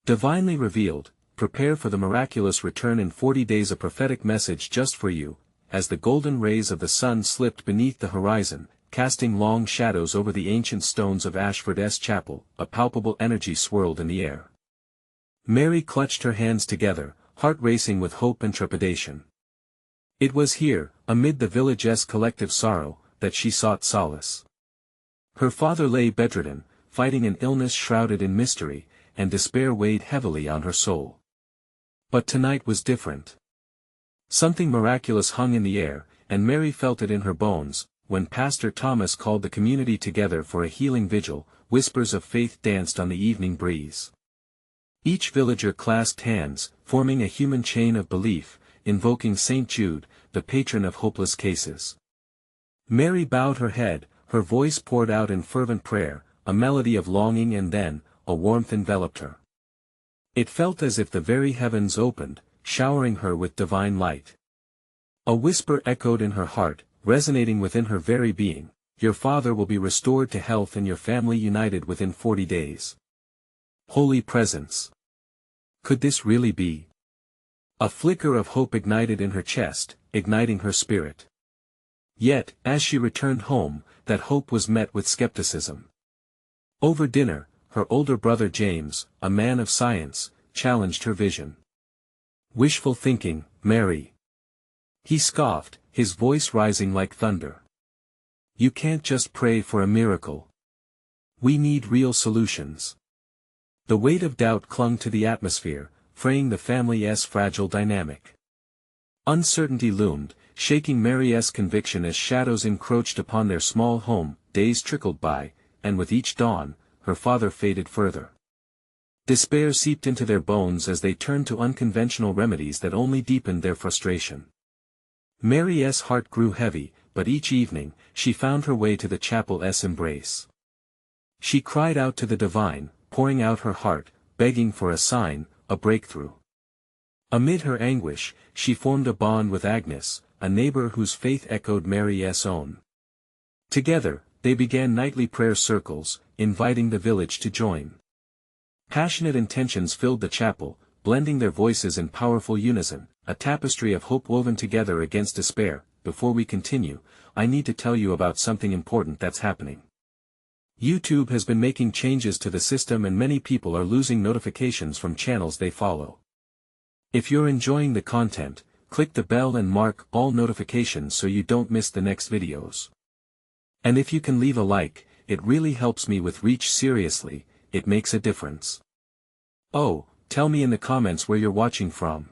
Divinely revealed, prepare for the miraculous return in 40 days. A prophetic message just for you, as the golden rays of the sun slipped beneath the horizon, casting long shadows over the ancient stones of Ashford's chapel, a palpable energy swirled in the air. Mary clutched her hands together, heart racing with hope and trepidation. It was here, amid the village's collective sorrow, that she sought solace. Her father lay bedridden, fighting an illness shrouded in mystery, and despair weighed heavily on her soul. But tonight was different. Something miraculous hung in the air, and Mary felt it in her bones. When Pastor Thomas called the community together for a healing vigil, whispers of faith danced on the evening breeze. Each villager clasped hands, forming a human chain of belief, invoking St. Jude, the patron of hopeless cases. Mary bowed her head, her voice poured out in fervent prayer, a melody of longing, and then, a warmth enveloped her. It felt as if the very heavens opened, showering her with divine light. A whisper echoed in her heart, resonating within her very being, "Your father will be restored to health and your family united within 40 days. Holy Presence. Could this really be? A flicker of hope ignited in her chest, igniting her spirit. Yet, as she returned home, that hope was met with skepticism. Over dinner, her older brother James, a man of science, challenged her vision. "Wishful thinking, Mary," he scoffed, his voice rising like thunder. "You can't just pray for a miracle. We need real solutions." The weight of doubt clung to the atmosphere, fraying the family's fragile dynamic. Uncertainty loomed, shaking Mary's conviction as shadows encroached upon their small home. Days trickled by, and with each dawn, her father faded further. Despair seeped into their bones as they turned to unconventional remedies that only deepened their frustration. Mary's heart grew heavy, but each evening, she found her way to the chapel's embrace. She cried out to the divine, pouring out her heart, begging for a sign, a breakthrough. Amid her anguish, she formed a bond with Agnes, a neighbor whose faith echoed Mary's own. Together, they began nightly prayer circles, inviting the village to join. Passionate intentions filled the chapel, blending their voices in powerful unison, a tapestry of hope woven together against despair. Before we continue, I need to tell you about something important that's happening. YouTube has been making changes to the system and many people are losing notifications from channels they follow. If you're enjoying the content, click the bell and mark all notifications so you don't miss the next videos. And if you can leave a like, it really helps me with reach. Seriously, it makes a difference. Oh, tell me in the comments where you're watching from.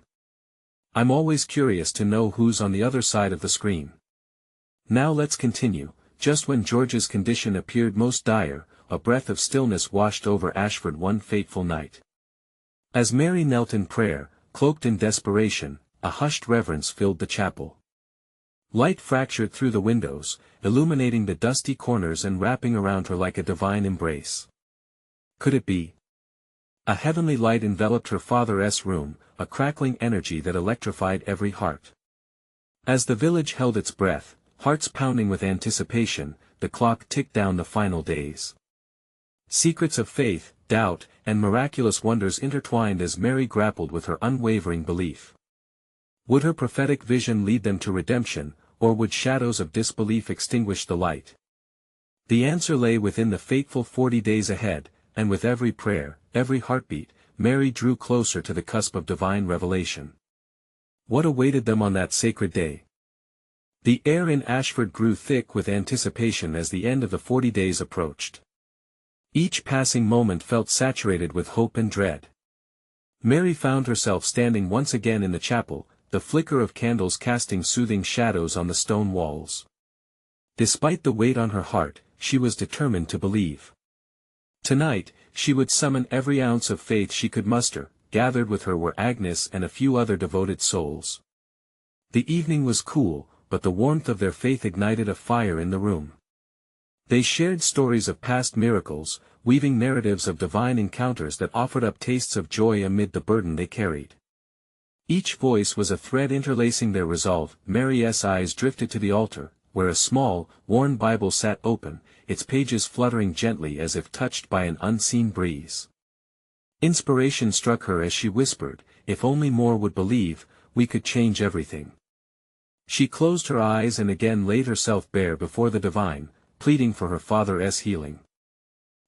I'm always curious to know who's on the other side of the screen. Now let's continue. Just when George's condition appeared most dire, a breath of stillness washed over Ashford one fateful night. As Mary knelt in prayer, cloaked in desperation, a hushed reverence filled the chapel. Light fractured through the windows, illuminating the dusty corners and wrapping around her like a divine embrace. Could it be? A heavenly light enveloped her father's room, a crackling energy that electrified every heart. As the village held its breath, hearts pounding with anticipation, the clock ticked down the final days. Secrets of faith, doubt, and miraculous wonders intertwined as Mary grappled with her unwavering belief. Would her prophetic vision lead them to redemption, or would shadows of disbelief extinguish the light? The answer lay within the fateful 40 days ahead, and with every prayer, every heartbeat, Mary drew closer to the cusp of divine revelation. What awaited them on that sacred day? The air in Ashford grew thick with anticipation as the end of the 40 days approached. Each passing moment felt saturated with hope and dread. Mary found herself standing once again in the chapel, the flicker of candles casting soothing shadows on the stone walls. Despite the weight on her heart, she was determined to believe. Tonight, she would summon every ounce of faith she could muster. Gathered with her were Agnes and a few other devoted souls. The evening was cool, but the warmth of their faith ignited a fire in the room. They shared stories of past miracles, weaving narratives of divine encounters that offered up tastes of joy amid the burden they carried. Each voice was a thread interlacing their resolve. Mary's eyes drifted to the altar, where a small, worn Bible sat open, its pages fluttering gently as if touched by an unseen breeze. Inspiration struck her as she whispered, "If only more would believe, we could change everything." She closed her eyes and again laid herself bare before the divine, pleading for her father's healing.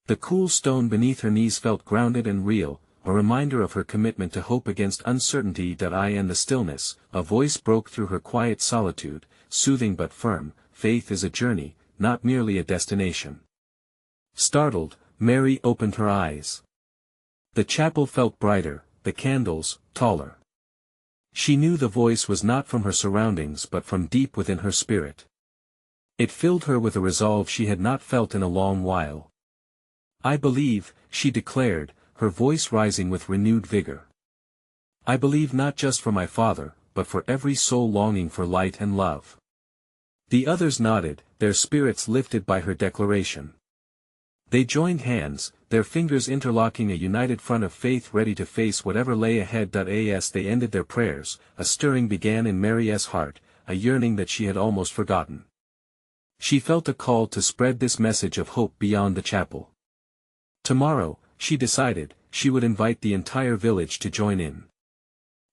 The cool stone beneath her knees felt grounded and real, a reminder of her commitment to hope against uncertainty. And the stillness, a voice broke through her quiet solitude, soothing but firm, "Faith is a journey, not merely a destination." Startled, Mary opened her eyes. The chapel felt brighter, the candles, taller. She knew the voice was not from her surroundings but from deep within her spirit. It filled her with a resolve she had not felt in a long while. "I believe," she declared, her voice rising with renewed vigor. "I believe not just for my father, but for every soul longing for light and love." The others nodded, their spirits lifted by her declaration. They joined hands, their fingers interlocking, a united front of faith ready to face whatever lay ahead. As they ended their prayers, a stirring began in Mary's heart, a yearning that she had almost forgotten. She felt a call to spread this message of hope beyond the chapel. Tomorrow, she decided, she would invite the entire village to join in.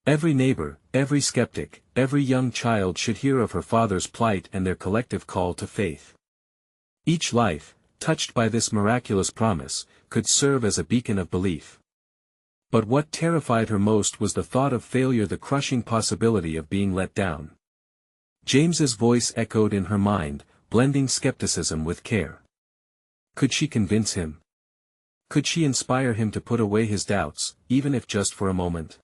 Every neighbor, every skeptic, every young child should hear of her father's plight and their collective call to faith. Each life, touched by this miraculous promise, could serve as a beacon of belief. But what terrified her most was the thought of failure, the crushing possibility of being let down. James's voice echoed in her mind, blending skepticism with care. Could she convince him? Could she inspire him to put away his doubts, even if just for a moment?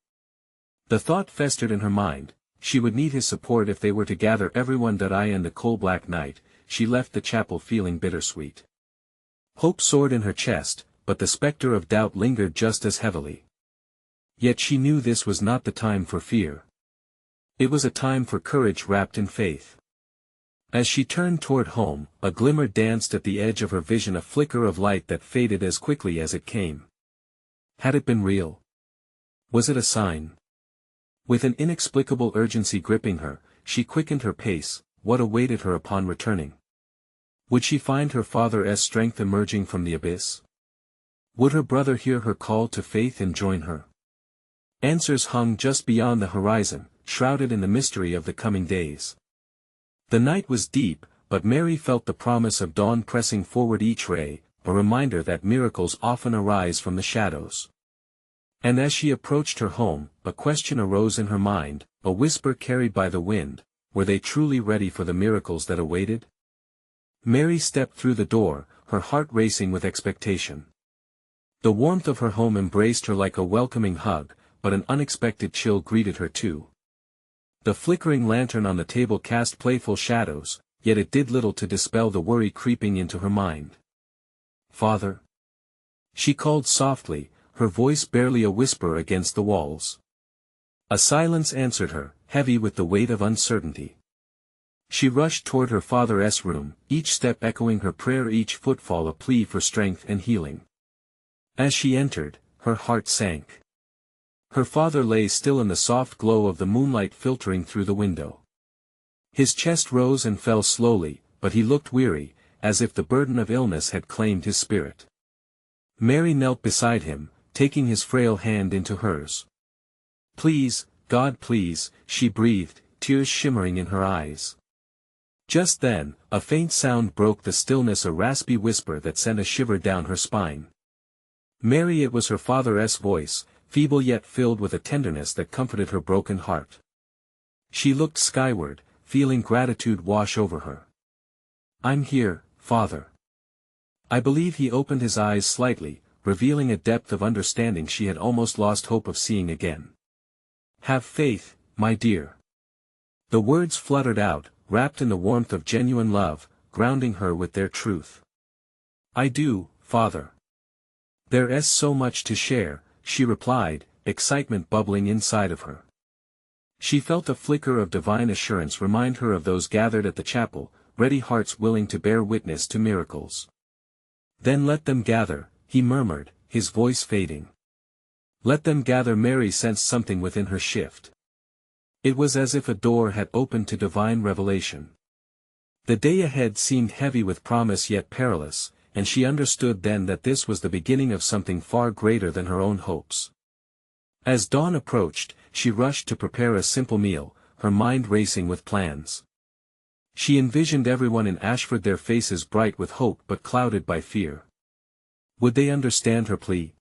The thought festered in her mind, she would need his support if they were to gather everyone. And the cold black night, she left the chapel feeling bittersweet. Hope soared in her chest, but the specter of doubt lingered just as heavily. Yet she knew this was not the time for fear. It was a time for courage wrapped in faith. As she turned toward home, a glimmer danced at the edge of her vision, a flicker of light that faded as quickly as it came. Had it been real? Was it a sign? With an inexplicable urgency gripping her, she quickened her pace. What awaited her upon returning? Would she find her father's strength emerging from the abyss? Would her brother hear her call to faith and join her? Answers hung just beyond the horizon, shrouded in the mystery of the coming days. The night was deep, but Mary felt the promise of dawn pressing forward each ray, a reminder that miracles often arise from the shadows. And as she approached her home, a question arose in her mind, a whisper carried by the wind: were they truly ready for the miracles that awaited? Mary stepped through the door, her heart racing with expectation. The warmth of her home embraced her like a welcoming hug, but an unexpected chill greeted her too. The flickering lantern on the table cast playful shadows, yet it did little to dispel the worry creeping into her mind. "Father?" she called softly, her voice barely a whisper against the walls. A silence answered her, heavy with the weight of uncertainty. She rushed toward her father's room, each step echoing her prayer, each footfall a plea for strength and healing. As she entered, her heart sank. Her father lay still in the soft glow of the moonlight filtering through the window. His chest rose and fell slowly, but he looked weary, as if the burden of illness had claimed his spirit. Mary knelt beside him, taking his frail hand into hers. "Please, God, please," she breathed, tears shimmering in her eyes. Just then, a faint sound broke the stillness, a raspy whisper that sent a shiver down her spine. Mary, it was her father's voice, feeble yet filled with a tenderness that comforted her broken heart. She looked skyward, feeling gratitude wash over her. "I'm here, Father." I believe he opened his eyes slightly, revealing a depth of understanding she had almost lost hope of seeing again. "Have faith, my dear." The words fluttered out, wrapped in the warmth of genuine love, grounding her with their truth. "I do, Father." "There's so much to share," she replied, excitement bubbling inside of her. She felt a flicker of divine assurance remind her of those gathered at the chapel, ready hearts willing to bear witness to miracles. "Then let them gather," he murmured, his voice fading. "Let them gather." Mary sensed something within her shift. It was as if a door had opened to divine revelation. The day ahead seemed heavy with promise yet perilous, and she understood then that this was the beginning of something far greater than her own hopes. As dawn approached, she rushed to prepare a simple meal, her mind racing with plans. She envisioned everyone in Ashford, their faces bright with hope but clouded by fear. Would they understand her plea?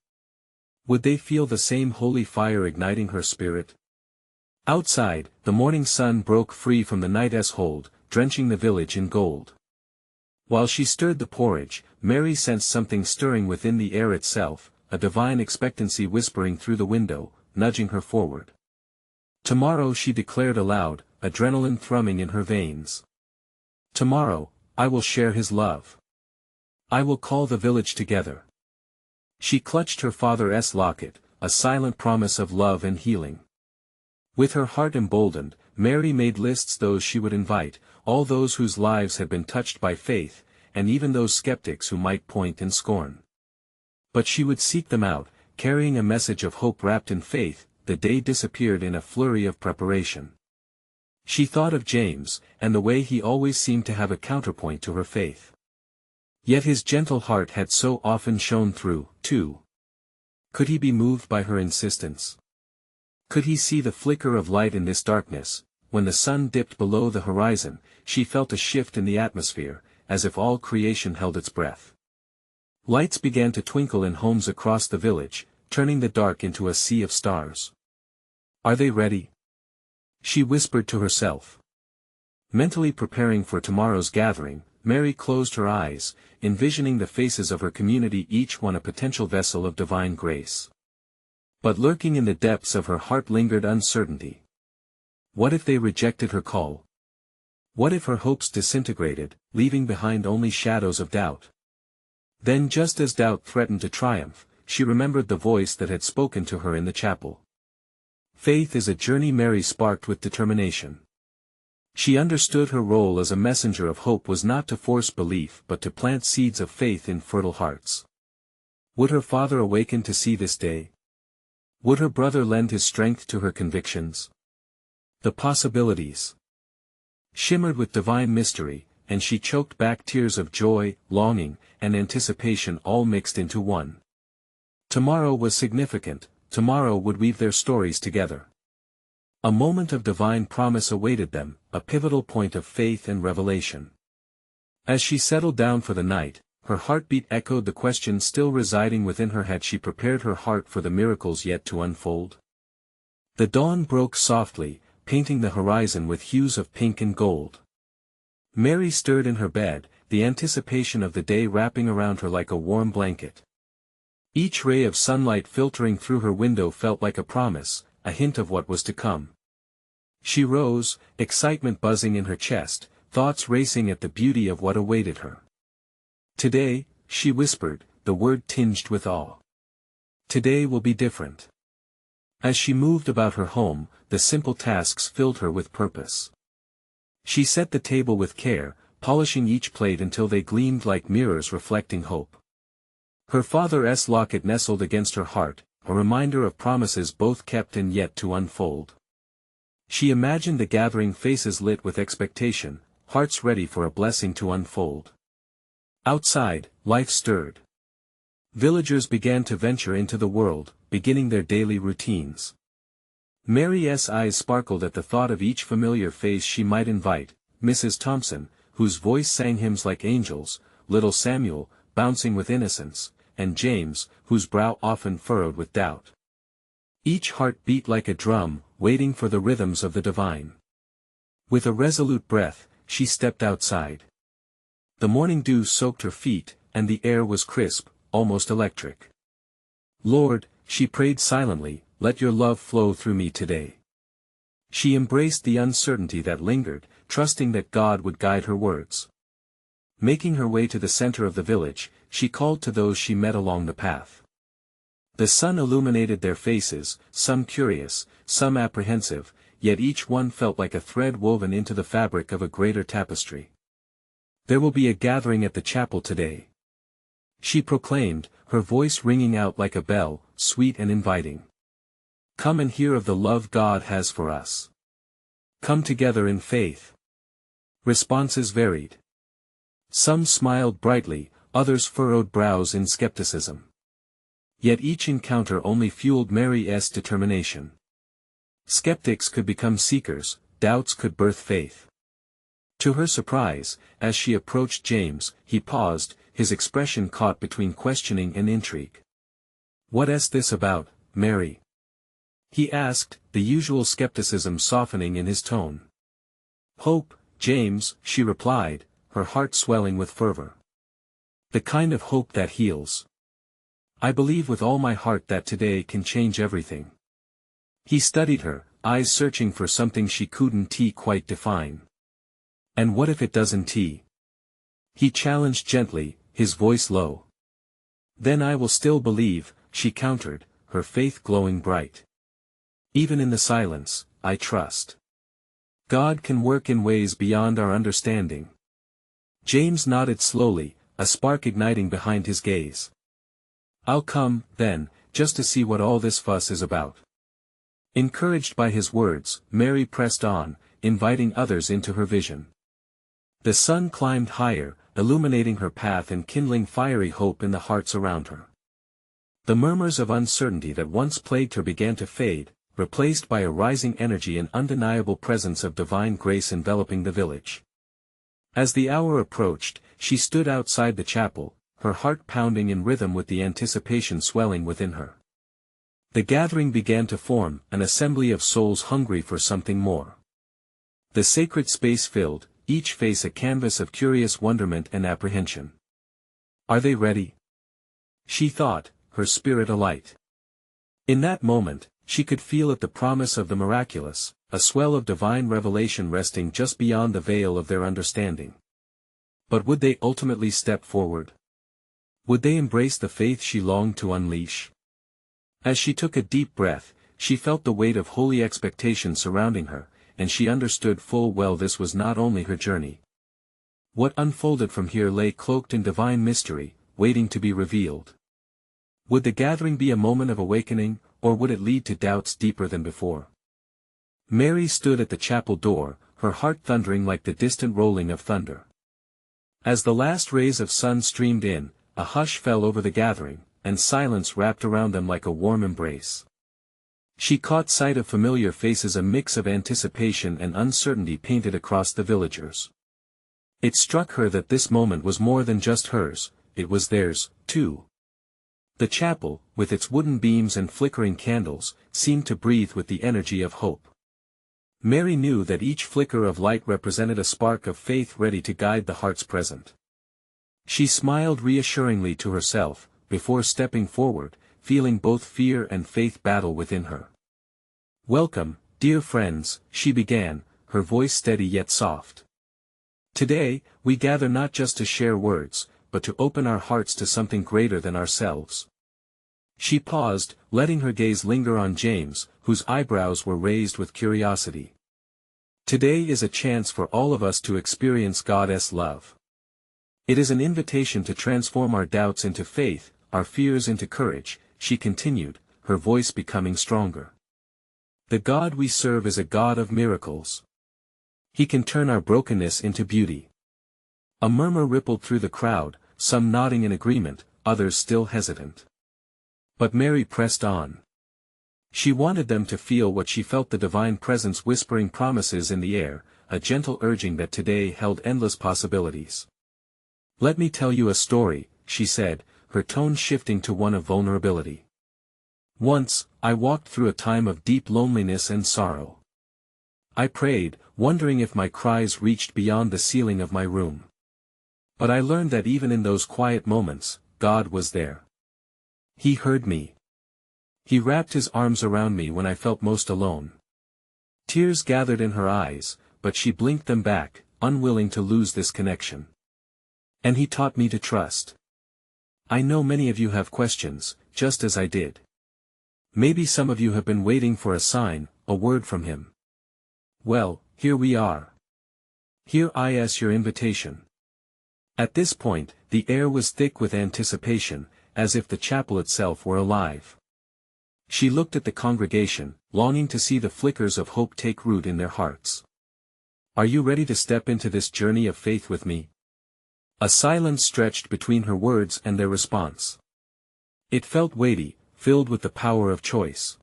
Would they feel the same holy fire igniting her spirit? Outside, the morning sun broke free from the night's hold, drenching the village in gold. While she stirred the porridge, Mary sensed something stirring within the air itself, a divine expectancy whispering through the window, nudging her forward. Tomorrow, she declared aloud, adrenaline thrumming in her veins. Tomorrow, I will share his love. I will call the village together. She clutched her father's locket, a silent promise of love and healing. With her heart emboldened, Mary made lists those she would invite, all those whose lives had been touched by faith, and even those skeptics who might point in scorn. But she would seek them out, carrying a message of hope wrapped in faith. The day disappeared in a flurry of preparation. She thought of James, and the way he always seemed to have a counterpoint to her faith. Yet his gentle heart had so often shone through, too. Could he be moved by her insistence? Could he see the flicker of light in this darkness? When the sun dipped below the horizon, she felt a shift in the atmosphere, as if all creation held its breath. Lights began to twinkle in homes across the village, turning the dark into a sea of stars. Are they ready? She whispered to herself. Mentally preparing for tomorrow's gathering, Mary closed her eyes, envisioning the faces of her community, each one a potential vessel of divine grace. But lurking in the depths of her heart lingered uncertainty. What if they rejected her call? What if her hopes disintegrated, leaving behind only shadows of doubt? Then, just as doubt threatened to triumph, she remembered the voice that had spoken to her in the chapel. Faith is a journey. Mary sparked with determination. She understood her role as a messenger of hope was not to force belief but to plant seeds of faith in fertile hearts. Would her father awaken to see this day? Would her brother lend his strength to her convictions? The possibilities shimmered with divine mystery, and she choked back tears of joy, longing, and anticipation all mixed into one. Tomorrow was significant. Tomorrow would weave their stories together. A moment of divine promise awaited them, a pivotal point of faith and revelation. As she settled down for the night, her heartbeat echoed the question still residing within her: had she prepared her heart for the miracles yet to unfold? The dawn broke softly, painting the horizon with hues of pink and gold. Mary stirred in her bed, the anticipation of the day wrapping around her like a warm blanket. Each ray of sunlight filtering through her window felt like a promise, a hint of what was to come. She rose, excitement buzzing in her chest, thoughts racing at the beauty of what awaited her. Today, she whispered, the word tinged with awe. Today will be different. As she moved about her home, the simple tasks filled her with purpose. She set the table with care, polishing each plate until they gleamed like mirrors reflecting hope. Her father's locket nestled against her heart, a reminder of promises both kept and yet to unfold. She imagined the gathering faces lit with expectation, hearts ready for a blessing to unfold. Outside, life stirred. Villagers began to venture into the world, beginning their daily routines. Mary's eyes sparkled at the thought of each familiar face she might invite: Mrs. Thompson, whose voice sang hymns like angels, little Samuel, bouncing with innocence, and James, whose brow often furrowed with doubt. Each heart beat like a drum, waiting for the rhythms of the divine. With a resolute breath, she stepped outside. The morning dew soaked her feet, and the air was crisp, almost electric. Lord, she prayed silently, let your love flow through me today. She embraced the uncertainty that lingered, trusting that God would guide her words. Making her way to the center of the village, she called to those she met along the path. The sun illuminated their faces, some curious, some apprehensive, yet each one felt like a thread woven into the fabric of a greater tapestry. There will be a gathering at the chapel today, she proclaimed, her voice ringing out like a bell, sweet and inviting. Come and hear of the love God has for us. Come together in faith. Responses varied. Some smiled brightly, others furrowed brows in skepticism. Yet each encounter only fueled Mary's determination. Skeptics could become seekers, doubts could birth faith. To her surprise, as she approached James, he paused, his expression caught between questioning and intrigue. "What's this about, Mary?" he asked, the usual skepticism softening in his tone. "Hope, James," she replied, her heart swelling with fervor. "The kind of hope that heals. I believe with all my heart that today can change everything." He studied her, eyes searching for something she couldn't quite define. "And what if it doesn't?" he challenged gently, his voice low. "Then I will still believe," she countered, her faith glowing bright. "Even in the silence, I trust. God can work in ways beyond our understanding." James nodded slowly, a spark igniting behind his gaze. "I'll come, then, just to see what all this fuss is about." Encouraged by his words, Mary pressed on, inviting others into her vision. The sun climbed higher, illuminating her path and kindling fiery hope in the hearts around her. The murmurs of uncertainty that once plagued her began to fade, replaced by a rising energy and undeniable presence of divine grace enveloping the village. As the hour approached, she stood outside the chapel, her heart pounding in rhythm with the anticipation swelling within her. The gathering began to form, an assembly of souls hungry for something more. The sacred space filled, each face a canvas of curious wonderment and apprehension. "Are they ready?" she thought, her spirit alight. In that moment, she could feel at the promise of the miraculous, a swell of divine revelation resting just beyond the veil of their understanding. But would they ultimately step forward? Would they embrace the faith she longed to unleash? As she took a deep breath, she felt the weight of holy expectation surrounding her, and she understood full well this was not only her journey. What unfolded from here lay cloaked in divine mystery, waiting to be revealed. Would the gathering be a moment of awakening, or would it lead to doubts deeper than before? Mary stood at the chapel door, her heart thundering like the distant rolling of thunder. As the last rays of sun streamed in, a hush fell over the gathering, and silence wrapped around them like a warm embrace. She caught sight of familiar faces, a mix of anticipation and uncertainty painted across the villagers. It struck her that this moment was more than just hers, it was theirs, too. The chapel, with its wooden beams and flickering candles, seemed to breathe with the energy of hope. Mary knew that each flicker of light represented a spark of faith ready to guide the hearts present. She smiled reassuringly to herself, before stepping forward, feeling both fear and faith battle within her. "Welcome, dear friends," she began, her voice steady yet soft. "Today, we gather not just to share words, but to open our hearts to something greater than ourselves." She paused, letting her gaze linger on James, whose eyebrows were raised with curiosity. "Today is a chance for all of us to experience God's love. It is an invitation to transform our doubts into faith, our fears into courage," she continued, her voice becoming stronger. "The God we serve is a God of miracles. He can turn our brokenness into beauty." A murmur rippled through the crowd, some nodding in agreement, others still hesitant. But Mary pressed on. She wanted them to feel what she felt, the divine presence whispering promises in the air, a gentle urging that today held endless possibilities. "Let me tell you a story," she said, her tone shifting to one of vulnerability. "Once, I walked through a time of deep loneliness and sorrow. I prayed, wondering if my cries reached beyond the ceiling of my room. But I learned that even in those quiet moments, God was there. He heard me. He wrapped his arms around me when I felt most alone." Tears gathered in her eyes, but she blinked them back, unwilling to lose this connection. "And he taught me to trust. I know many of you have questions, just as I did. Maybe some of you have been waiting for a sign, a word from him. Well, here we are. Here is your invitation." At this point, the air was thick with anticipation, as if the chapel itself were alive. She looked at the congregation, longing to see the flickers of hope take root in their hearts. "Are you ready to step into this journey of faith with me?" A silence stretched between her words and their response. It felt weighty, filled with the power of choice.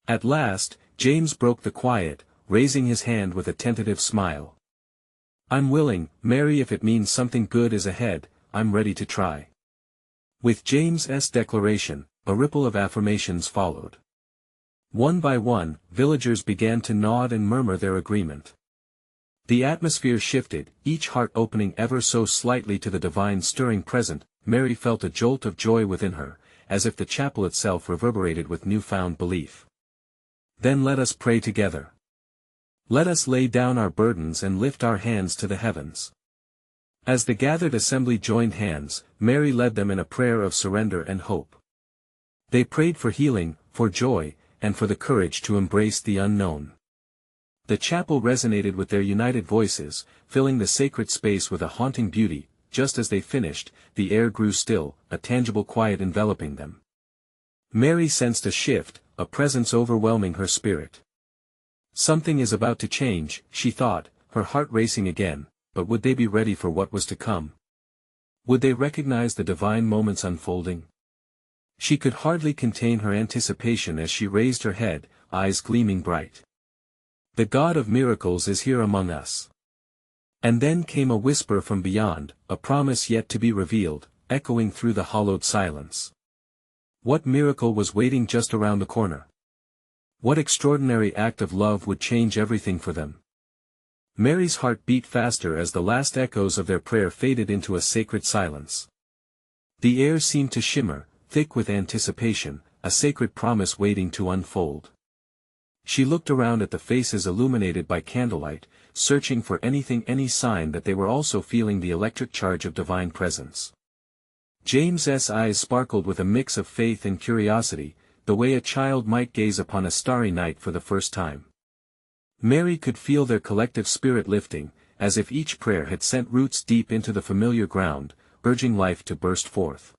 At last, James broke the quiet, raising his hand with a tentative smile. "I'm willing, Mary, if it means something good is ahead, I'm ready to try." With James's declaration, a ripple of affirmations followed. One by one, villagers began to nod and murmur their agreement. The atmosphere shifted, each heart opening ever so slightly to the divine stirring present. Mary felt a jolt of joy within her, as if the chapel itself reverberated with newfound belief. "Then let us pray together. Let us lay down our burdens and lift our hands to the heavens." As the gathered assembly joined hands, Mary led them in a prayer of surrender and hope. They prayed for healing, for joy, and for the courage to embrace the unknown. The chapel resonated with their united voices, filling the sacred space with a haunting beauty. Just as they finished, the air grew still, a tangible quiet enveloping them. Mary sensed a shift, a presence overwhelming her spirit. Something is about to change, she thought, her heart racing again, but would they be ready for what was to come? Would they recognize the divine moments unfolding? She could hardly contain her anticipation as she raised her head, eyes gleaming bright. "The God of miracles is here among us." And then came a whisper from beyond, a promise yet to be revealed, echoing through the hollowed silence. What miracle was waiting just around the corner? What extraordinary act of love would change everything for them? Mary's heart beat faster as the last echoes of their prayer faded into a sacred silence. The air seemed to shimmer, thick with anticipation, a sacred promise waiting to unfold. She looked around at the faces illuminated by candlelight, searching for any sign that they were also feeling the electric charge of divine presence. James's eyes sparkled with a mix of faith and curiosity, the way a child might gaze upon a starry night for the first time. Mary could feel their collective spirit lifting, as if each prayer had sent roots deep into the familiar ground, urging life to burst forth.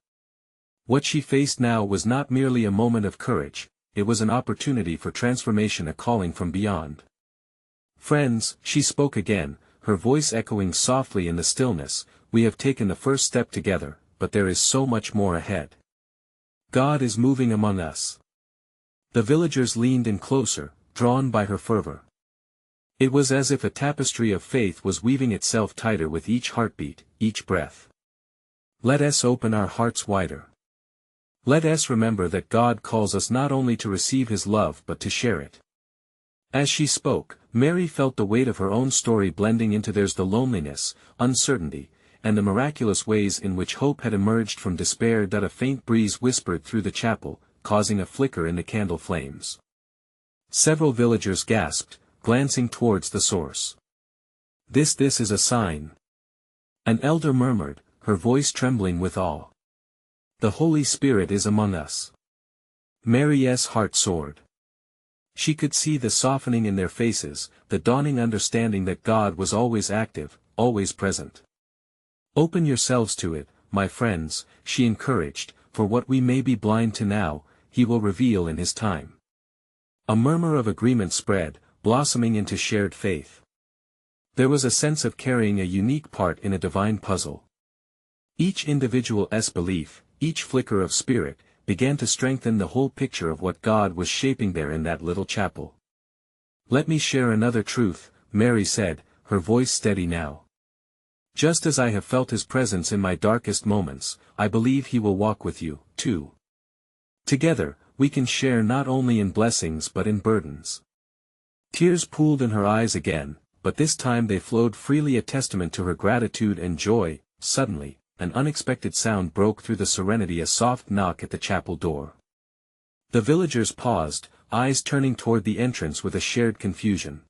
What she faced now was not merely a moment of courage, it was an opportunity for transformation, a calling from beyond. "Friends," she spoke again, her voice echoing softly in the stillness, "we have taken the first step together, but there is so much more ahead. God is moving among us." The villagers leaned in closer, drawn by her fervor. It was as if a tapestry of faith was weaving itself tighter with each heartbeat, each breath. "Let us open our hearts wider. Let us remember that God calls us not only to receive His love but to share it." As she spoke, Mary felt the weight of her own story blending into theirs, the loneliness, uncertainty, and the miraculous ways in which hope had emerged from despair. A faint breeze whispered through the chapel, causing a flicker in the candle flames. Several villagers gasped, glancing towards the source. This is a sign." An elder murmured, her voice trembling with awe. "The Holy Spirit is among us." Mary's heart soared. She could see the softening in their faces, the dawning understanding that God was always active, always present. "Open yourselves to it, my friends," she encouraged, "for what we may be blind to now, He will reveal in His time." A murmur of agreement spread, blossoming into shared faith. There was a sense of carrying a unique part in a divine puzzle. Each individual's belief, each flicker of spirit, began to strengthen the whole picture of what God was shaping there in that little chapel. "Let me share another truth," Mary said, her voice steady now. "Just as I have felt His presence in my darkest moments, I believe He will walk with you, too. Together, we can share not only in blessings but in burdens." Tears pooled in her eyes again, but this time they flowed freely, a testament to her gratitude and joy. Suddenly, an unexpected sound broke through the serenity, a soft knock at the chapel door. The villagers paused, eyes turning toward the entrance with a shared confusion.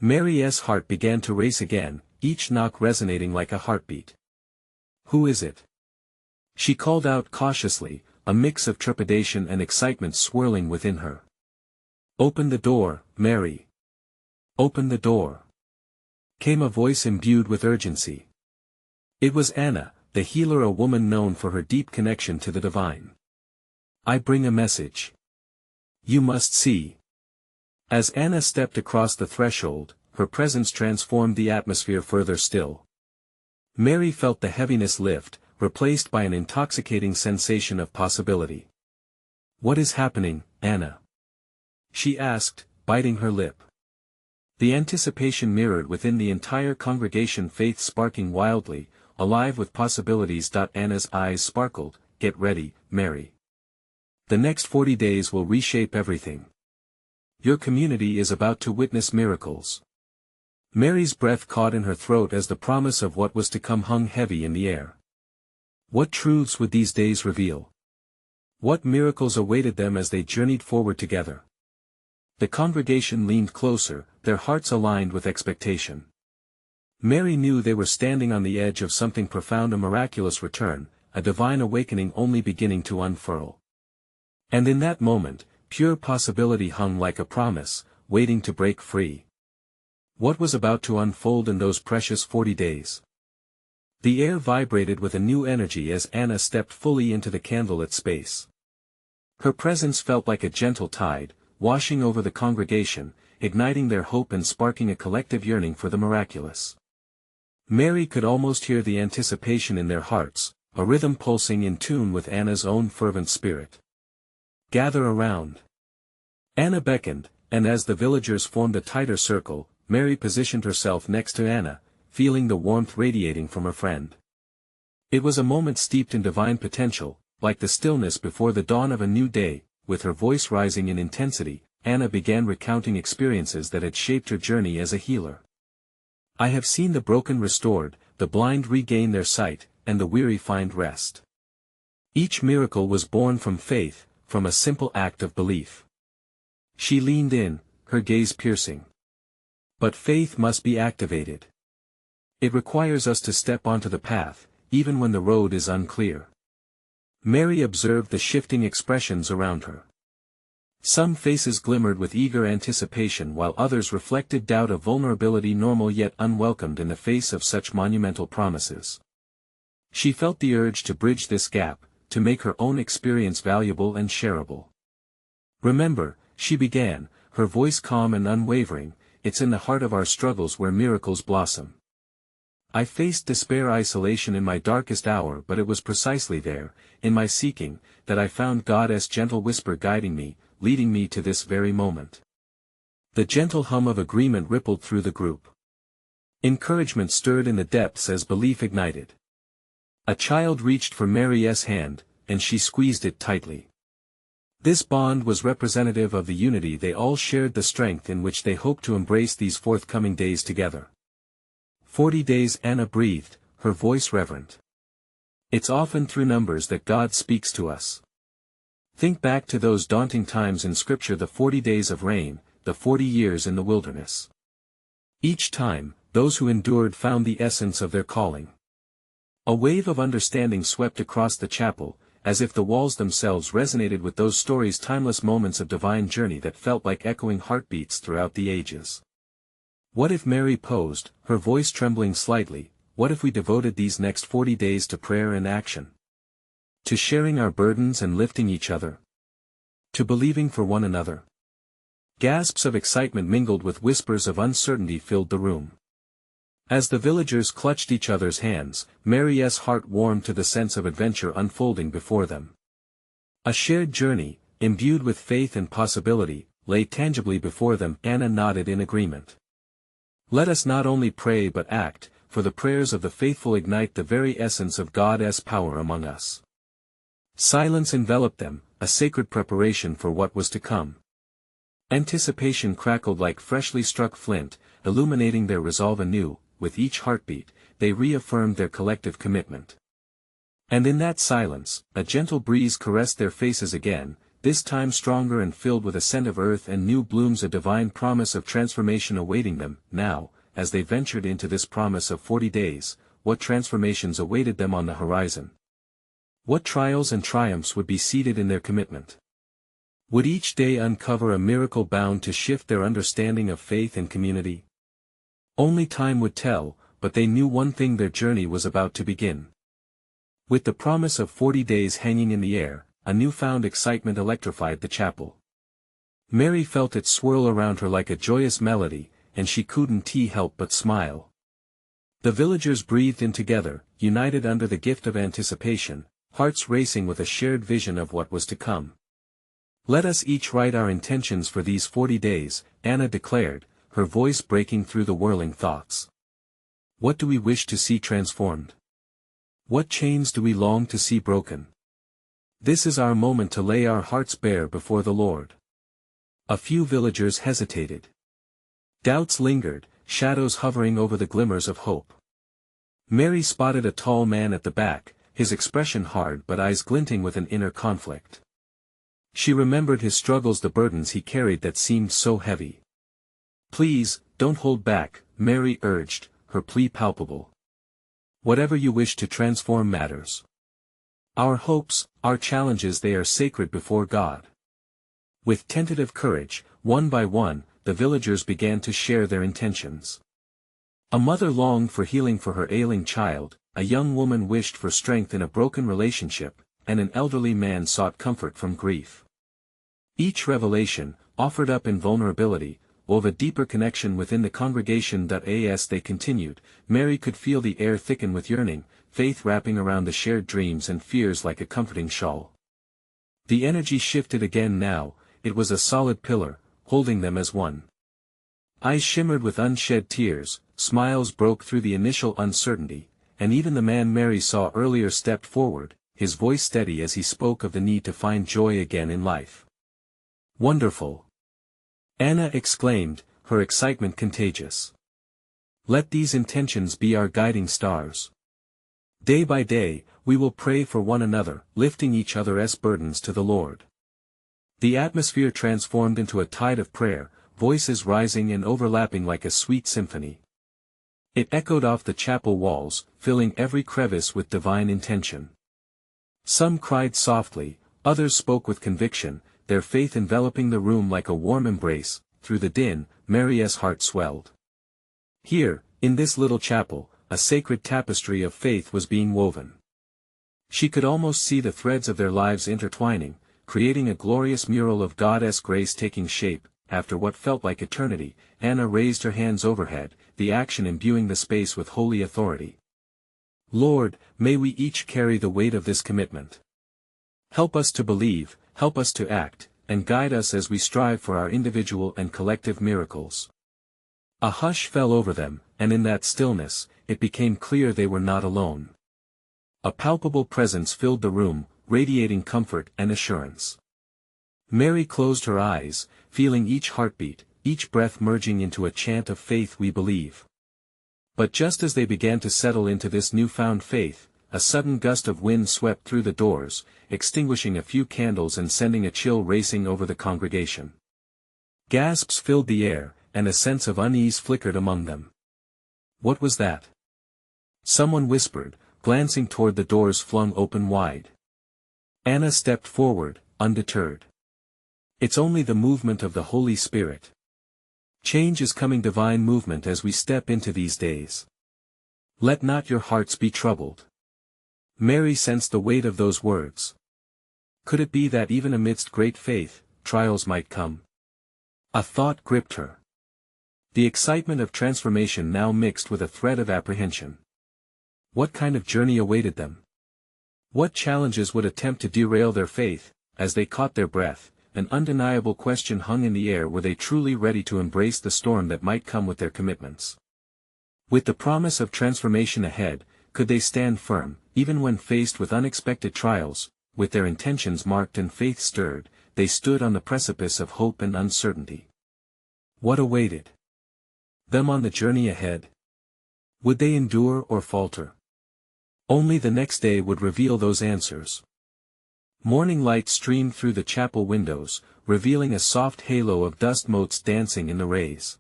Mary's heart began to race again, each knock resonating like a heartbeat. "Who is it?" she called out cautiously, a mix of trepidation and excitement swirling within her. "Open the door, Mary. Open the door," came a voice imbued with urgency. It was Anna, the healer, a woman known for her deep connection to the divine. "I bring a message. You must see." As Anna stepped across the threshold, her presence transformed the atmosphere further still. Mary felt the heaviness lift, replaced by an intoxicating sensation of possibility. "What is happening, Anna?" she asked, biting her lip. The anticipation mirrored within the entire congregation, faith sparking wildly, alive with possibilities. Anna's eyes sparkled. "Get ready, Mary. The next 40 days will reshape everything. Your community is about to witness miracles." Mary's breath caught in her throat as the promise of what was to come hung heavy in the air. What truths would these days reveal? What miracles awaited them as they journeyed forward together? The congregation leaned closer, their hearts aligned with expectation. Mary knew they were standing on the edge of something profound, a miraculous return, a divine awakening only beginning to unfurl. And in that moment, pure possibility hung like a promise, waiting to break free. What was about to unfold in those precious 40 days? The air vibrated with a new energy as Anna stepped fully into the candlelit space. Her presence felt like a gentle tide, washing over the congregation, igniting their hope and sparking a collective yearning for the miraculous. Mary could almost hear the anticipation in their hearts, a rhythm pulsing in tune with Anna's own fervent spirit. "Gather around." Anna beckoned, and as the villagers formed a tighter circle, Mary positioned herself next to Anna, feeling the warmth radiating from her friend. It was a moment steeped in divine potential, like the stillness before the dawn of a new day. With her voice rising in intensity, Anna began recounting experiences that had shaped her journey as a healer. "I have seen the broken restored, the blind regain their sight, and the weary find rest. Each miracle was born from faith, from a simple act of belief." She leaned in, her gaze piercing. "But faith must be activated. It requires us to step onto the path, even when the road is unclear." Mary observed the shifting expressions around her. Some faces glimmered with eager anticipation while others reflected doubt, of vulnerability normal yet unwelcomed in the face of such monumental promises. She felt the urge to bridge this gap, to make her own experience valuable and shareable. "Remember," she began, her voice calm and unwavering, "it's in the heart of our struggles where miracles blossom. I faced despair, isolation in my darkest hour, but it was precisely there, in my seeking, that I found God's gentle whisper guiding me, leading me to this very moment." The gentle hum of agreement rippled through the group. Encouragement stirred in the depths as belief ignited. A child reached for Mary's hand, and she squeezed it tightly. This bond was representative of the unity they all shared, the strength in which they hoped to embrace these forthcoming days together. 40 days, Anna breathed, her voice reverent. "It's often through numbers that God speaks to us. Think back to those daunting times in Scripture, the 40 days of rain, the 40 years in the wilderness. Each time, those who endured found the essence of their calling." A wave of understanding swept across the chapel, as if the walls themselves resonated with those stories, timeless moments of divine journey that felt like echoing heartbeats throughout the ages. "What if," Mary posed, her voice trembling slightly, "what if we devoted these next 40 days to prayer and action? To sharing our burdens and lifting each other? To believing for one another?" Gasps of excitement mingled with whispers of uncertainty filled the room. As the villagers clutched each other's hands, Mary's heart warmed to the sense of adventure unfolding before them. A shared journey, imbued with faith and possibility, lay tangibly before them. Anna nodded in agreement. "Let us not only pray but act, for the prayers of the faithful ignite the very essence of God's power among us." Silence enveloped them, a sacred preparation for what was to come. Anticipation crackled like freshly struck flint, illuminating their resolve anew. With each heartbeat, they reaffirmed their collective commitment. And in that silence, a gentle breeze caressed their faces again, this time stronger and filled with a scent of earth and new blooms, a divine promise of transformation awaiting them. Now, as they ventured into this promise of 40 days, what transformations awaited them on the horizon? What trials and triumphs would be seated in their commitment? Would each day uncover a miracle bound to shift their understanding of faith and community? Only time would tell, but they knew one thing: their journey was about to begin. With the promise of 40 days hanging in the air, a newfound excitement electrified the chapel. Mary felt it swirl around her like a joyous melody, and she couldn't help but smile. The villagers breathed in together, united under the gift of anticipation, hearts racing with a shared vision of what was to come. "Let us each write our intentions for these 40 days, Anna declared, her voice breaking through the whirling thoughts. What do we wish to see transformed? What chains do we long to see broken? This is our moment to lay our hearts bare before the Lord." A few villagers hesitated. Doubts lingered, shadows hovering over the glimmers of hope. Mary spotted a tall man at the back, his expression hard but eyes glinting with an inner conflict. She remembered his struggles, the burdens he carried that seemed so heavy. "Please, don't hold back," Mary urged, her plea palpable. "Whatever you wish to transform matters. Our hopes, our challenges, they are sacred before God." With tentative courage, one by one, the villagers began to share their intentions. A mother longed for healing for her ailing child, a young woman wished for strength in a broken relationship, and an elderly man sought comfort from grief. Each revelation, offered up in vulnerability, wove a deeper connection within the congregation. As they continued, Mary could feel the air thicken with yearning, faith wrapping around the shared dreams and fears like a comforting shawl. The energy shifted again now, it was a solid pillar, holding them as one. Eyes shimmered with unshed tears, smiles broke through the initial uncertainty, and even the man Mary saw earlier stepped forward, his voice steady as he spoke of the need to find joy again in life. "Wonderful!" Anna exclaimed, her excitement contagious. "Let these intentions be our guiding stars. Day by day, we will pray for one another, lifting each other's burdens to the Lord." The atmosphere transformed into a tide of prayer, voices rising and overlapping like a sweet symphony. It echoed off the chapel walls, filling every crevice with divine intention. Some cried softly, others spoke with conviction, their faith enveloping the room like a warm embrace. Through the din, Mary's heart swelled. Here, in this little chapel, a sacred tapestry of faith was being woven. She could almost see the threads of their lives intertwining, creating a glorious mural of God's grace taking shape. After what felt like eternity, Anna raised her hands overhead, the action imbuing the space with holy authority. "Lord, may we each carry the weight of this commitment. Help us to believe, help us to act, and guide us as we strive for our individual and collective miracles." A hush fell over them, and in that stillness, it became clear they were not alone. A palpable presence filled the room, radiating comfort and assurance. Mary closed her eyes, feeling each heartbeat, each breath merging into a chant of faith. "We believe." But just as they began to settle into this newfound faith, a sudden gust of wind swept through the doors, extinguishing a few candles and sending a chill racing over the congregation. Gasps filled the air, and a sense of unease flickered among them. What was that? Someone whispered, glancing toward the doors flung open wide. Anna stepped forward, undeterred. "It's only the movement of the Holy Spirit. Change is coming, divine movement as we step into these days. Let not your hearts be troubled." Mary sensed the weight of those words. Could it be that even amidst great faith, trials might come? A thought gripped her. The excitement of transformation now mixed with a thread of apprehension. What kind of journey awaited them? What challenges would attempt to derail their faith? As they caught their breath, an undeniable question hung in the air: were they truly ready to embrace the storm that might come with their commitments? With the promise of transformation ahead, could they stand firm, even when faced with unexpected trials? With their intentions marked and faith stirred, they stood on the precipice of hope and uncertainty. What awaited them on the journey ahead? Would they endure or falter? Only the next day would reveal those answers. Morning light streamed through the chapel windows, revealing a soft halo of dust motes dancing in the rays.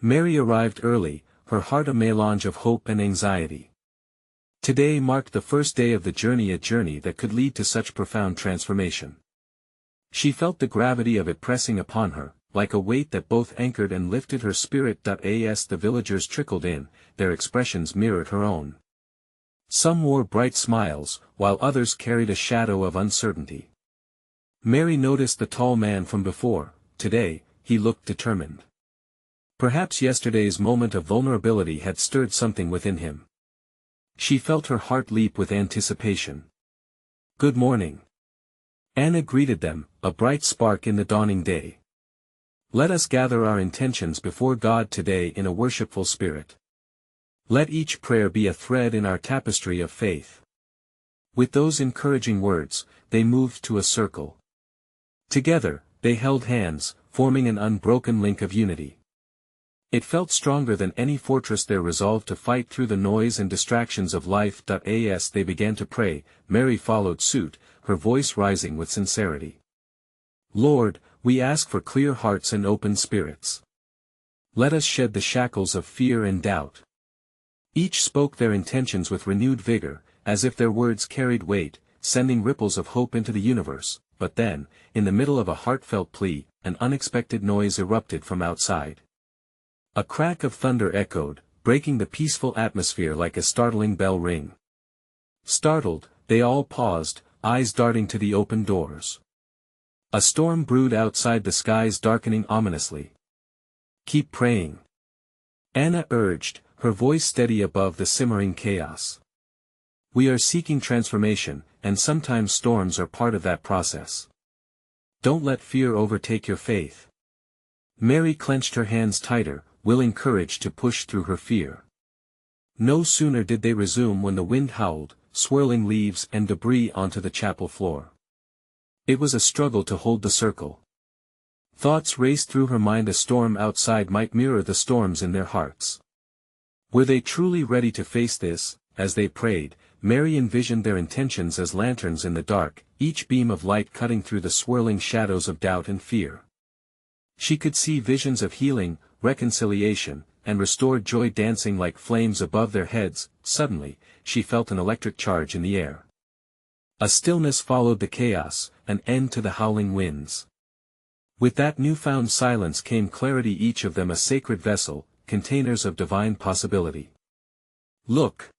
Mary arrived early, her heart a melange of hope and anxiety. Today marked the first day of the journey, a journey that could lead to such profound transformation. She felt the gravity of it pressing upon her, like a weight that both anchored and lifted her spirit. As the villagers trickled in, their expressions mirrored her own. Some wore bright smiles, while others carried a shadow of uncertainty. Mary noticed the tall man from before. Today, he looked determined. Perhaps yesterday's moment of vulnerability had stirred something within him. She felt her heart leap with anticipation. "Good morning." Anna greeted them, a bright spark in the dawning day. "Let us gather our intentions before God today in a worshipful spirit. Let each prayer be a thread in our tapestry of faith." With those encouraging words, they moved to a circle. Together, they held hands, forming an unbroken link of unity. It felt stronger than any fortress, their resolve to fight through the noise and distractions of life. As they began to pray, Mary followed suit, her voice rising with sincerity. "Lord, we ask for clear hearts and open spirits. Let us shed the shackles of fear and doubt." Each spoke their intentions with renewed vigor, as if their words carried weight, sending ripples of hope into the universe. But then, in the middle of a heartfelt plea, an unexpected noise erupted from outside. A crack of thunder echoed, breaking the peaceful atmosphere like a startling bell ring. Startled, they all paused, eyes darting to the open doors. A storm brewed outside, the skies darkening ominously. "Keep praying," Anna urged, her voice steady above the simmering chaos. "We are seeking transformation, and sometimes storms are part of that process. Don't let fear overtake your faith." Mary clenched her hands tighter, willing courage to push through her fear. No sooner did they resume when the wind howled, swirling leaves and debris onto the chapel floor. It was a struggle to hold the circle. Thoughts raced through her mind. A storm outside might mirror the storms in their hearts. Were they truly ready to face this? As they prayed, Mary envisioned their intentions as lanterns in the dark, each beam of light cutting through the swirling shadows of doubt and fear. She could see visions of healing, reconciliation, and restored joy dancing like flames above their heads. Suddenly, she felt an electric charge in the air. A stillness followed the chaos, an end to the howling winds. With that newfound silence came clarity, each of them a sacred vessel, containers of divine possibility. "Look!"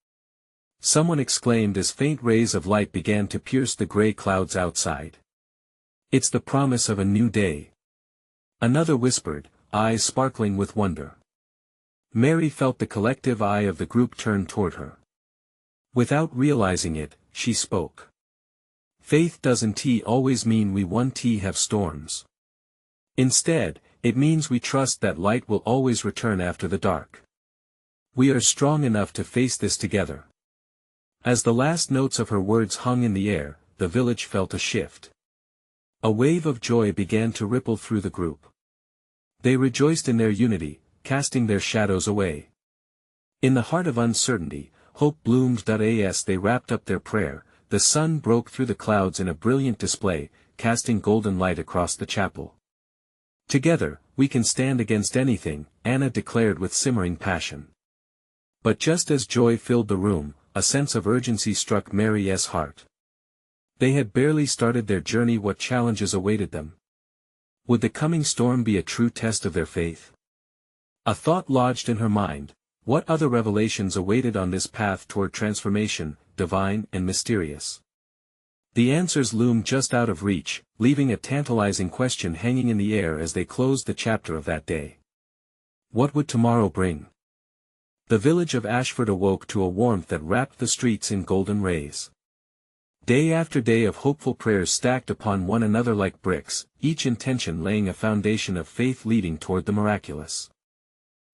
someone exclaimed as faint rays of light began to pierce the gray clouds outside. "It's the promise of a new day." Another whispered, eyes sparkling with wonder. Mary felt the collective eye of the group turn toward her. Without realizing it, she spoke. "Faith doesn't always mean we have storms. Instead, it means we trust that light will always return after the dark. We are strong enough to face this together." As the last notes of her words hung in the air, the village felt a shift. A wave of joy began to ripple through the group. They rejoiced in their unity, casting their shadows away. In the heart of uncertainty, hope bloomed. As they wrapped up their prayer, the sun broke through the clouds in a brilliant display, casting golden light across the chapel. "Together, we can stand against anything," Anna declared with simmering passion. But just as joy filled the room, a sense of urgency struck Mary's heart. They had barely started their journey. What challenges awaited them? Would the coming storm be a true test of their faith? A thought lodged in her mind: what other revelations awaited on this path toward transformation, divine and mysterious? The answers loomed just out of reach, leaving a tantalizing question hanging in the air as they closed the chapter of that day. What would tomorrow bring? The village of Ashford awoke to a warmth that wrapped the streets in golden rays. Day after day of hopeful prayers stacked upon one another like bricks, each intention laying a foundation of faith leading toward the miraculous.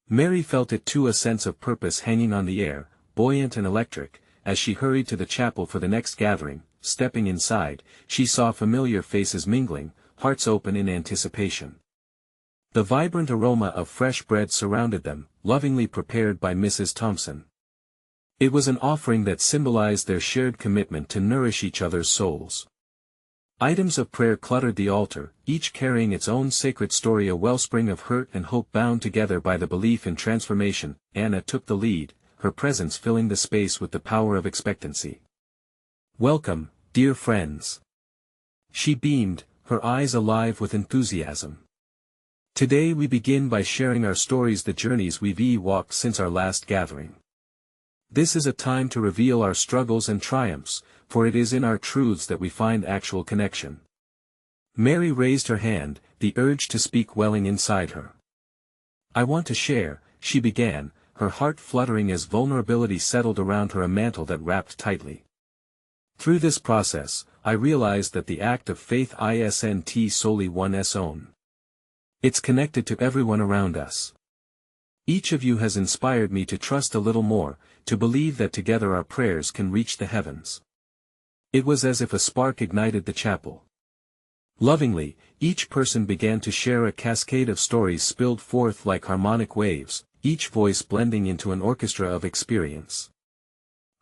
Mary felt it too, a sense of purpose hanging on the air, buoyant and electric. As she hurried to the chapel for the next gathering, stepping inside, she saw familiar faces mingling, hearts open in anticipation. The vibrant aroma of fresh bread surrounded them, lovingly prepared by Mrs. Thompson. It was an offering that symbolized their shared commitment to nourish each other's souls. Items of prayer cluttered the altar, each carrying its own sacred story, a wellspring of hurt and hope bound together by the belief in transformation. Anna took the lead, her presence filling the space with the power of expectancy. "Welcome, dear friends." She beamed, her eyes alive with enthusiasm. "Today we begin by sharing our stories, the journeys we've walked since our last gathering. This is a time to reveal our struggles and triumphs, for it is in our truths that we find actual connection." Mary raised her hand, the urge to speak welling inside her. "I want to share," she began, her heart fluttering as vulnerability settled around her a mantle that wrapped tightly. "Through this process, I realized that the act of faith isn't solely one's own. It's connected to everyone around us. Each of you has inspired me to trust a little more, to believe that together our prayers can reach the heavens." It was as if a spark ignited the chapel. Lovingly, each person began to share a cascade of stories spilled forth like harmonic waves, each voice blending into an orchestra of experience.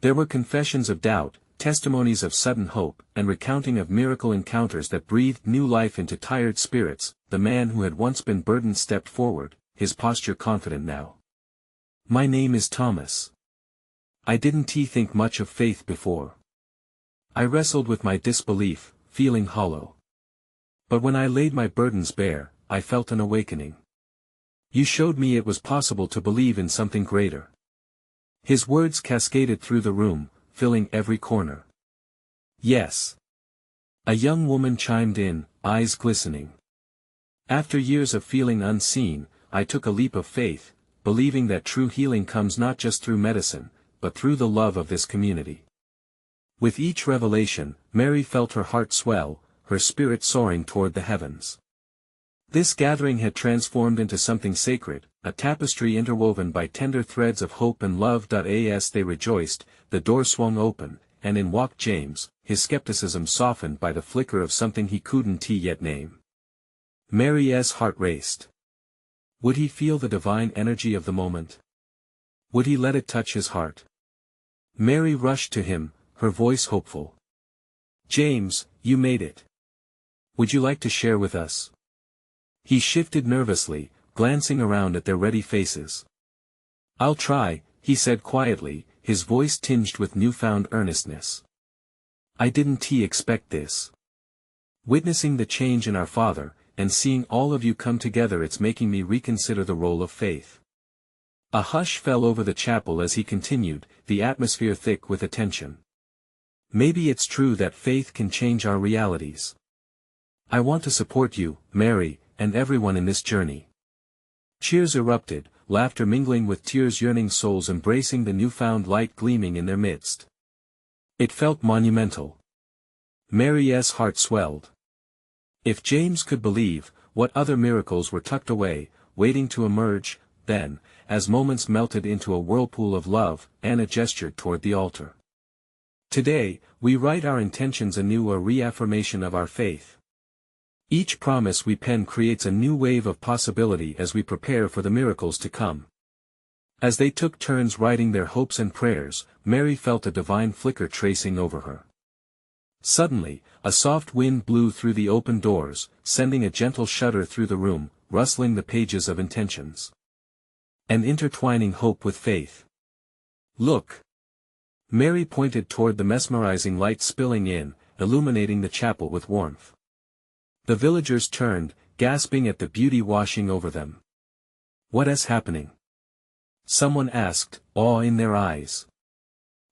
There were confessions of doubt, testimonies of sudden hope, and recounting of miracle encounters that breathed new life into tired spirits. The man who had once been burdened stepped forward, his posture confident now. "My name is Thomas. I didn't think much of faith before. I wrestled with my disbelief, feeling hollow. But when I laid my burdens bare, I felt an awakening. You showed me it was possible to believe in something greater." His words cascaded through the room, filling every corner. "Yes." A young woman chimed in, eyes glistening. "After years of feeling unseen, I took a leap of faith, believing that true healing comes not just through medicine, but through the love of this community." With each revelation, Mary felt her heart swell, her spirit soaring toward the heavens. This gathering had transformed into something sacred, a tapestry interwoven by tender threads of hope and love. As they rejoiced, the door swung open, and in walked James, his skepticism softened by the flicker of something he couldn't yet name. Mary's heart raced. Would he feel the divine energy of the moment? Would he let it touch his heart? Mary rushed to him, her voice hopeful. "James, you made it. Would you like to share with us?" He shifted nervously, glancing around at their ready faces. "I'll try," he said quietly, his voice tinged with newfound earnestness. "I didn't expect this. Witnessing the change in our Father, and seeing all of you come together, it's making me reconsider the role of faith." A hush fell over the chapel as he continued, the atmosphere thick with attention. "Maybe it's true that faith can change our realities. I want to support you, Mary, and everyone in this journey." Cheers erupted, laughter mingling with tears, yearning souls embracing the newfound light gleaming in their midst. It felt monumental. Mary's heart swelled. If James could believe, what other miracles were tucked away, waiting to emerge? Then, as moments melted into a whirlpool of love, Anna gestured toward the altar. "Today, we write our intentions anew, a reaffirmation of our faith. Each promise we pen creates a new wave of possibility as we prepare for the miracles to come." As they took turns writing their hopes and prayers, Mary felt a divine flicker tracing over her. Suddenly, a soft wind blew through the open doors, sending a gentle shudder through the room, rustling the pages of intentions. And intertwining hope with faith. "Look!" Mary pointed toward the mesmerizing light spilling in, illuminating the chapel with warmth. The villagers turned, gasping at the beauty washing over them. "What is happening?" someone asked, awe in their eyes.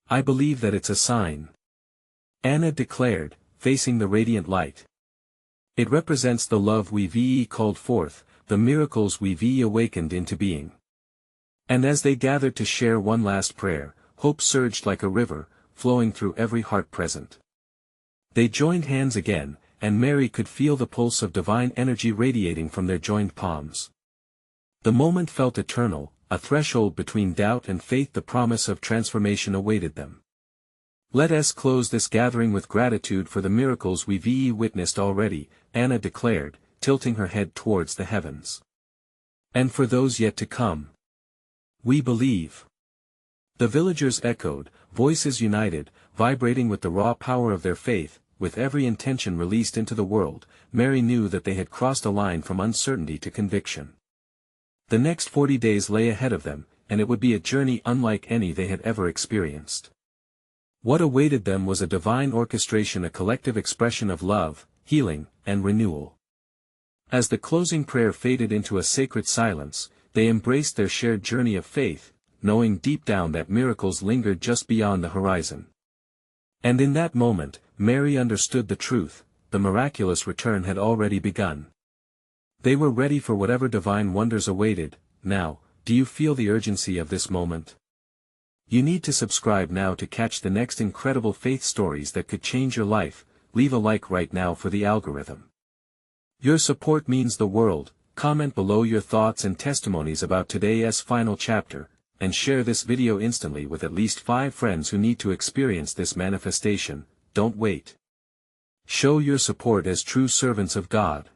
"I believe that it's a sign," Anna declared, facing the radiant light. "It represents the love we've called forth, the miracles we've awakened into being." And as they gathered to share one last prayer, hope surged like a river, flowing through every heart present. They joined hands again, and Mary could feel the pulse of divine energy radiating from their joined palms. The moment felt eternal, a threshold between doubt and faith. The promise of transformation awaited them. "Let us close this gathering with gratitude for the miracles we've witnessed already," Anna declared, tilting her head towards the heavens. "And for those yet to come. We believe." The villagers echoed, voices united, vibrating with the raw power of their faith. With every intention released into the world, Mary knew that they had crossed a line from uncertainty to conviction. The next 40 days lay ahead of them, and it would be a journey unlike any they had ever experienced. What awaited them was a divine orchestration, a collective expression of love, healing, and renewal. As the closing prayer faded into a sacred silence, they embraced their shared journey of faith, knowing deep down that miracles lingered just beyond the horizon. And in that moment, Mary understood the truth: the miraculous return had already begun. They were ready for whatever divine wonders awaited, Now, do you feel the urgency of this moment? You need to subscribe now to catch the next incredible faith stories that could change your life. Leave a like right now for the algorithm. Your support means the world. Comment below your thoughts and testimonies about today's final chapter, and share this video instantly with at least 5 friends who need to experience this manifestation. Don't wait. Show your support as true servants of God.